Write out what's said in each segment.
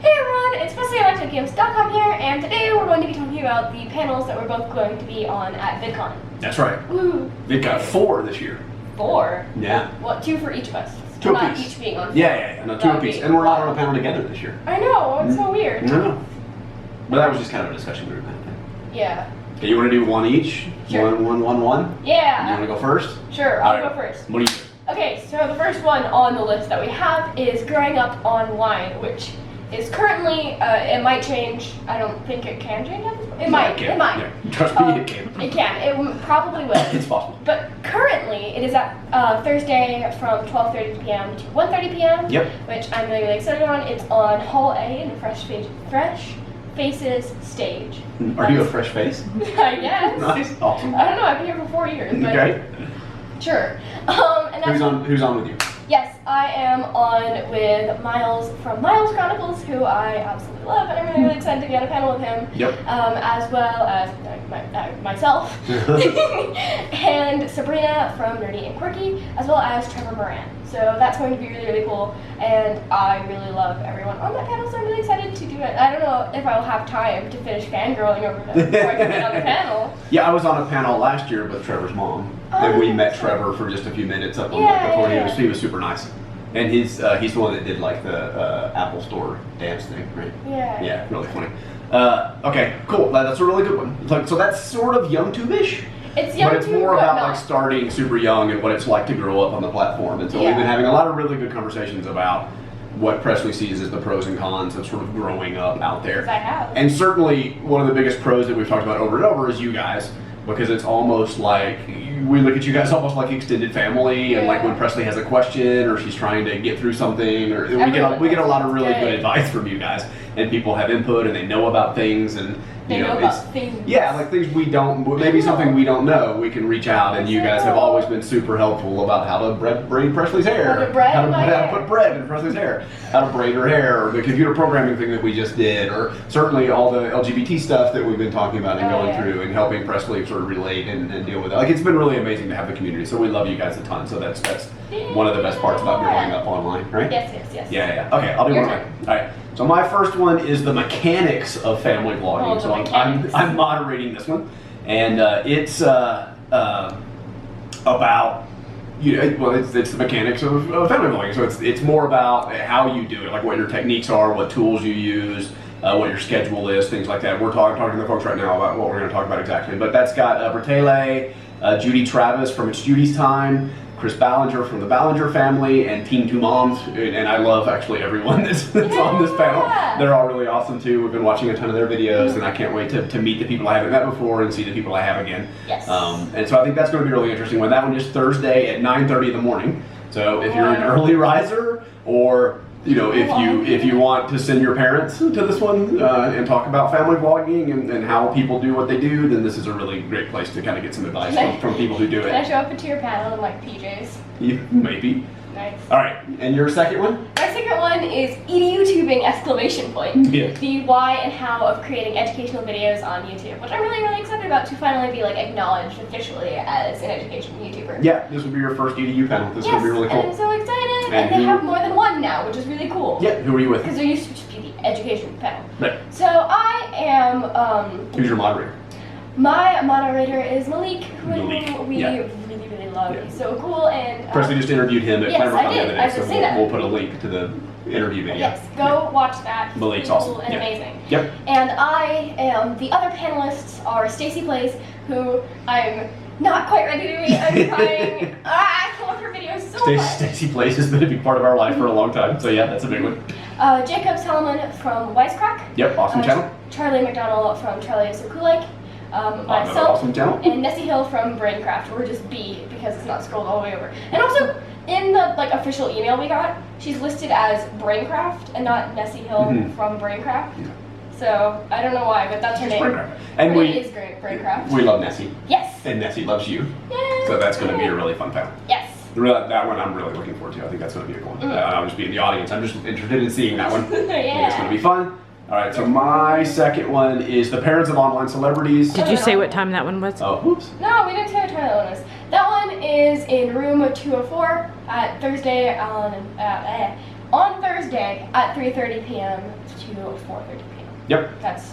Hey everyone, it's Presley at ActOutGames.com here, and today we're going to be talking about the panels that we're both going to be on at VidCon. That's right. Woo! VidCon 4 this year. 4? Yeah. What, 2 for each of us? Two not apiece. Each being on 4. Yeah, no, 2 apiece. And we're not on a panel together this year. I know, it's so weird. No. But that was just kind of a discussion group. Yeah. Okay, you want to do one each? Sure. One? Yeah. You want to go first? Sure, I'll go first. What do you do? Okay, so the first one on the list that we have is Growing Up Online, which is currently, it might change. I don't think it can change at this point. It might. Yeah. Trust me, it can. It can. It probably will. It's possible. But currently, it is at Thursday from 12:30 p.m. to 1:30 p.m. Yep. Which I'm really excited on. It's on Hall A in the Fresh Faces stage. Are you a fresh face? I guess. Nice. Awesome. I don't know. I've been here for 4 years. But Okay. Sure. And that's Who's on with you? Yes, I am on with Miles from Miles Chronicles, who I absolutely love, and I'm really, really excited to be on a panel with him. Yep. As well as myself, and Sabrina from Nerdy and Quirky, as well as Trevor Moran. So that's going to be really, really cool, and I really love everyone on that panel, so I'm really excited to do it. I don't know if I'll have time to finish fangirling over them before I can get on the panel. Yeah, I was on a panel last year with Trevor's mom, and we met Trevor for just a few minutes up on before he was super nice. And he's the one that did like the Apple Store dance thing, right? Yeah. Yeah, really funny. Okay, cool. That's a really good one. So that's sort of YoungTube-ish. It's young but it's too, more but about not. like starting super young and what it's like to grow up on the platform. And so we've been having a lot of really good conversations about what Presley sees as the pros and cons of sort of growing up out there. Because I have. And certainly one of the biggest pros that we've talked about over and over is you guys, because it's almost like we look at you guys almost like extended family, and like when Presley has a question or she's trying to get through something, or we get a lot of really good advice from you guys, and people have input and they know about things, and they know about things. Yeah, like things we don't, maybe something we don't know, we can reach out, and you guys have always been super helpful about how to braid Presley's hair, how to put bread in Presley's hair, how to braid her hair, or the computer programming thing that we just did, or certainly all the LGBT stuff that we've been talking about and going through and helping Presley sort of relate and deal with it. Like, it's been really amazing to have the community, so we love you guys a ton. So that's one of the best parts about growing up online, right? Yes. Yeah. Okay, I'll do one right. All right. So my first one is the mechanics of family vlogging. So I'm moderating this one, and it's about it's the mechanics of family vlogging. So it's more about how you do it, like what your techniques are, what tools you use, what your schedule is, things like that. We're talking to the folks right now about what we're going to talk about exactly. But that's got Bertele, Judy Travis from It's Judy's Time, Chris Ballinger from the Ballinger family, and Team Two Moms, and I love actually everyone that's on this panel. They're all really awesome too. We've been watching a ton of their videos, and I can't wait to meet the people I haven't met before and see the people I have again. Yes. And so I think that's going to be a really interesting one. That one is Thursday at 9:30 in the morning. So if you're an early riser, or if you want to send your parents to this one and talk about family vlogging and how people do what they do, then this is a really great place to kind of get some advice from people who do it. Can I show up into your panel in like PJs? Maybe. Nice. All right, and your second one? My second one is EduTubing exclamation point. Yeah. The why and how of creating educational videos on YouTube, which I'm really, really excited about to finally be like acknowledged officially as an education YouTuber. Yeah, this will be your first EDU panel. This is going to be really cool. And I'm so excited. And they have more than one now, which is really cool. Yeah, who are you with? Because there used to just be the education panel. Right. So I am... Who's your moderator? My moderator is Malik, who we Yeah. really love. He's so cool, and Presley just interviewed him at Clamor the other day, I so say that. we'll put a link to the interview video. Yes, go watch that. He's Malik's really awesome. cool and amazing. Yep. And I am, the other panelists are Stacy Plays, who I'm not quite ready to meet. I'm trying. I love her videos so much. Stacy Plays has been a big part of our life for a long time, so yeah, that's a big one. Jacob Salomon from Wisecrack. Yep, awesome channel. Charlie McDonald from Charlie is So Cool Like. Myself, awesome channel. And Nessie Hill from Braincraft, or just B because it's not scrolled all the way over. And also, in the official email we got, she's listed as Braincraft and not Nessie Hill from Braincraft. Yeah. So I don't know why, but that's her name. And her name is Braincraft. We love Nessie. Yes. And Nessie loves you. Yay. So that's going to be a really fun panel. Yes. That one I'm really looking forward to. I think that's going to be a cool one. I'll just be in the audience. I'm just interested in seeing that one. I think it's going to be fun. All right, so my second one is the parents of online celebrities. Did you say what time that one was? Oh, oops. No, we didn't say what time that one was. That one is in room 204 at Thursday on on Thursday at 3:30 p.m. to 4:30 p.m. Yep. That's.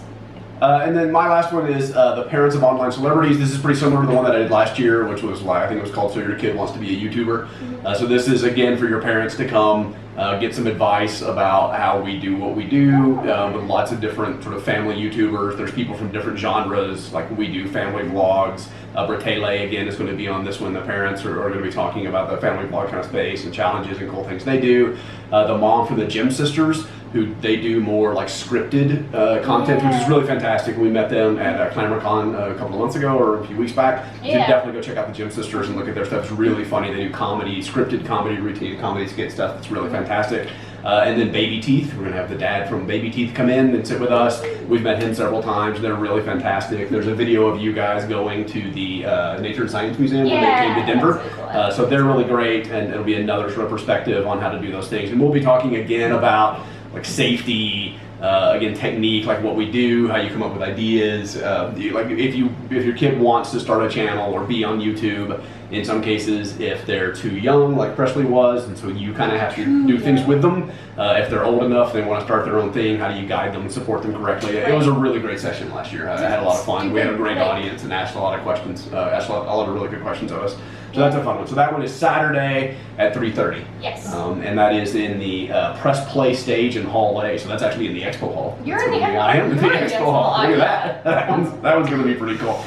And then my last one is the Parents of Online Celebrities. This is pretty similar to the one that I did last year, which was I think it was called So Your Kid Wants to Be a YouTuber. So this is again for your parents to come get some advice about how we do what we do with lots of different sort of family YouTubers. There's people from different genres, like we do family vlogs. Bretele again is going to be on this one. The parents are going to be talking about the family vlog kind of space and challenges and cool things they do. The mom from the Gym Sisters, who they do more like scripted content, which is really fantastic. We met them at ClamorCon a couple of months ago or a few weeks back. You should definitely go check out the Gym Sisters and look at their stuff. It's really funny. They do comedy, scripted comedy, routine comedy skit stuff. It's really fantastic. And then Baby Teeth. We're going to have the dad from Baby Teeth come in and sit with us. We've met him several times. They're really fantastic. There's a video of you guys going to the Nature and Science Museum when they came to Denver. Cool. So they're really great, and it'll be another sort of perspective on how to do those things. And we'll be talking again about like safety, again technique, like what we do, how you come up with ideas. Like if your kid wants to start a channel or be on YouTube, in some cases if they're too young, like Presley was, and so you kind of have to do things with them. If they're old enough, they want to start their own thing. How do you guide them and support them correctly? It was a really great session last year. I had a lot of fun. We had a great audience and asked a lot of questions. Asked a lot of really good questions of us. So that's a fun one. So that one is Saturday at 3:30. Yes. And that is in the Press Play stage in Hall A. So that's actually in the Expo Hall. You're in the Expo Hall. I am in the Expo Hall. Look at that. That one's going to be pretty cool.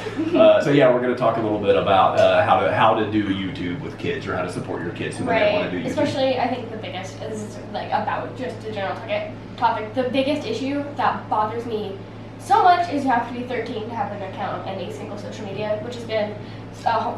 So yeah, we're going to talk a little bit about how to do YouTube with kids, or how to support your kids who might want to do YouTube. Especially, I think the biggest is like about just a general topic. The biggest issue that bothers me so much is you have to be 13 to have an account on any single social media, which has been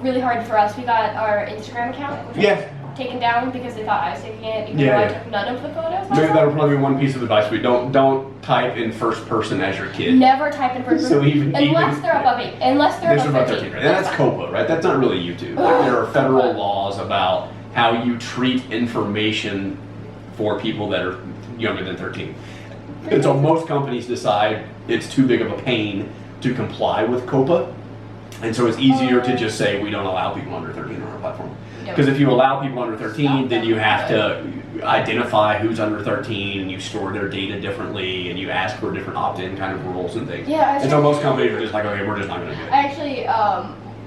really hard for us. We got our Instagram account, which was taken down because they thought I was taking it, even though I took none of the photos myself. Maybe that'll probably be one piece of advice. Don't type in first person as your kid. Never type in first person, unless they're above 8. Unless they're above 13. Right? And that's COPA, right? That's not really YouTube. Like, there are federal laws about how you treat information for people that are younger than 13. And so most companies decide it's too big of a pain to comply with COPA. And so it's easier to just say we don't allow people under 13 on our platform. Because if you allow people under 13, then you have to identify who's under 13, and you store their data differently, and you ask for different opt-in kind of rules and things. And so most companies are just like, okay, we're just not going to do it. Actually,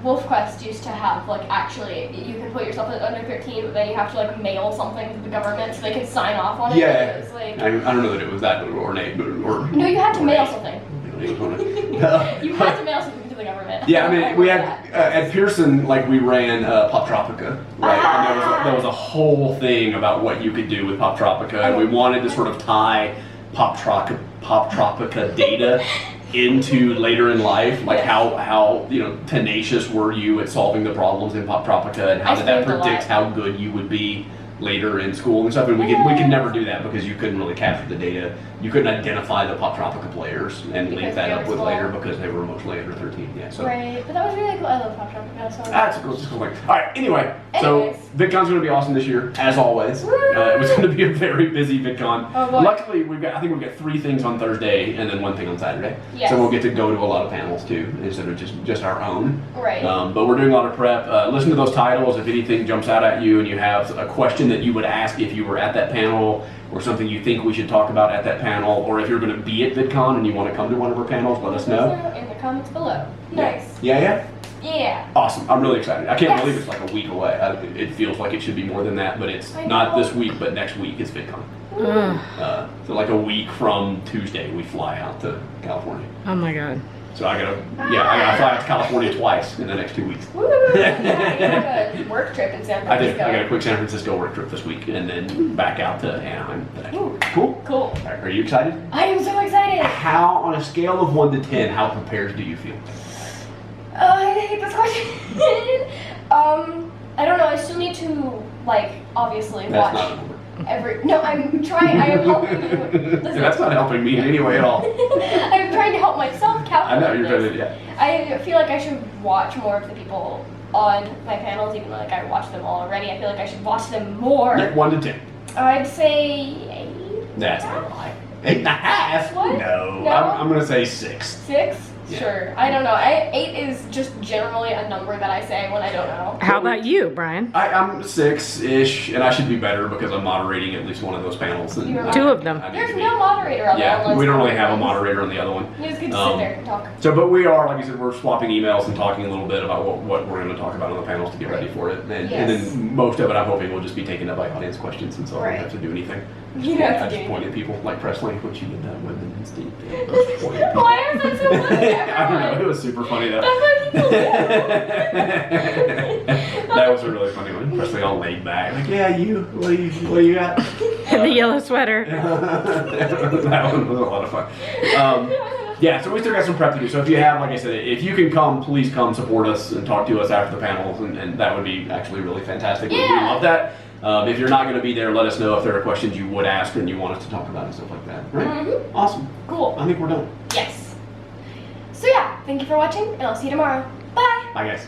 WolfQuest used to have, like, actually, you can put yourself at under 13, but then you have to, like, mail something to the government so they can sign off on it. Yeah. It was, like, I don't know that it was that ornate, or no, you had to mail something. You had to mail something to the government. Yeah, I mean, we had at Pearson, like, we ran Poptropica, right? And there was a whole thing about what you could do with Poptropica, and we wanted to sort of tie Poptropica data into later in life, like how tenacious were you at solving the problems in Poptropica, and how did that predict how good you would be later in school and stuff. And we could never do that because you couldn't really capture the data. You couldn't identify the Poptropica players and link that up with later because they were emotionally under 13. Yeah. So. Right, but that was really cool. I love Poptropica. So that's a cool thing. All right. Anyway, so VidCon's going to be awesome this year, as always. It was going to be a very busy VidCon. Oh, luckily, I think we've got 3 things on Thursday and then 1 thing on Saturday. Yes. So we'll get to go to a lot of panels too, instead of just our own. Right. But we're doing a lot of prep. Listen to those titles. If anything jumps out at you and you have a question that you would ask if you were at that panel, or something you think we should talk about at that panel, or if you're going to be at VidCon and you want to come to one of our panels, let us know. In the comments below. Nice. Yeah? Yeah. Awesome. I'm really excited. I can't believe it's like a week away. It feels like it should be more than that, but it's not this week, but next week is VidCon. So like a week from Tuesday, we fly out to California. Oh my God. So I gotta fly out to California twice in the next 2 weeks. Woo! Yeah, you have a work trip in San Francisco. I got a quick San Francisco work trip this week, and then back out to Anaheim the next week. Cool? Cool. All right, are you excited? I am so excited. How, on a scale of 1 to 10, how prepared do you feel? I hate this question. I don't know. I still need to, like, obviously That's watch not a number. No, I'm trying. I am helping you. Listen. That's not helping me in any way at all. I'm trying to help myself calculate. I know you're this. trying to. I feel like I should watch more of the people on my panels, even though like I watch them all already. I feel like I should watch them more. Yeah, 1 to 10. I'd say 8. That's not a lie. 8.5? What? No. No? I'm gonna say 6. 6? Yeah. Sure. I don't know. 8 is just generally a number that I say when I don't know. How about you, Brian? I'm 6-ish, and I should be better because I'm moderating at least one of those panels. And You're I- 2 of them. I need There's to be- no moderator on the Yeah, online we don't side. really have a moderator on the other one. You just get to sit there and talk. So, but we are, like I said, we're swapping emails and talking a little bit about what we're going to talk about on the panels to get ready for it. And Yes. then most of it, I'm hoping, will just be taken up by audience questions, and so I Right. don't have to do anything. You don't have I to do just point at anything. people, like Presley, when she did that with the instinct. Just point at people. Why is that so funny? I don't know. It was super funny though. That's what people do. That was a really funny one. Presley all laid back, like, yeah, you, what do you got? In the yellow sweater. That one was a lot of fun. Yeah, so we still got some prep to do. So if you have, like I said, if you can come, please come support us and talk to us after the panels, and that would be actually really fantastic. We Yeah. love that. If you're not going to be there, let us know if there are questions you would ask and you want us to talk about and stuff like that. Right? Mm-hmm. Awesome. Cool. I think we're done. Yes. So yeah, thank you for watching, and I'll see you tomorrow. Bye. Bye, guys.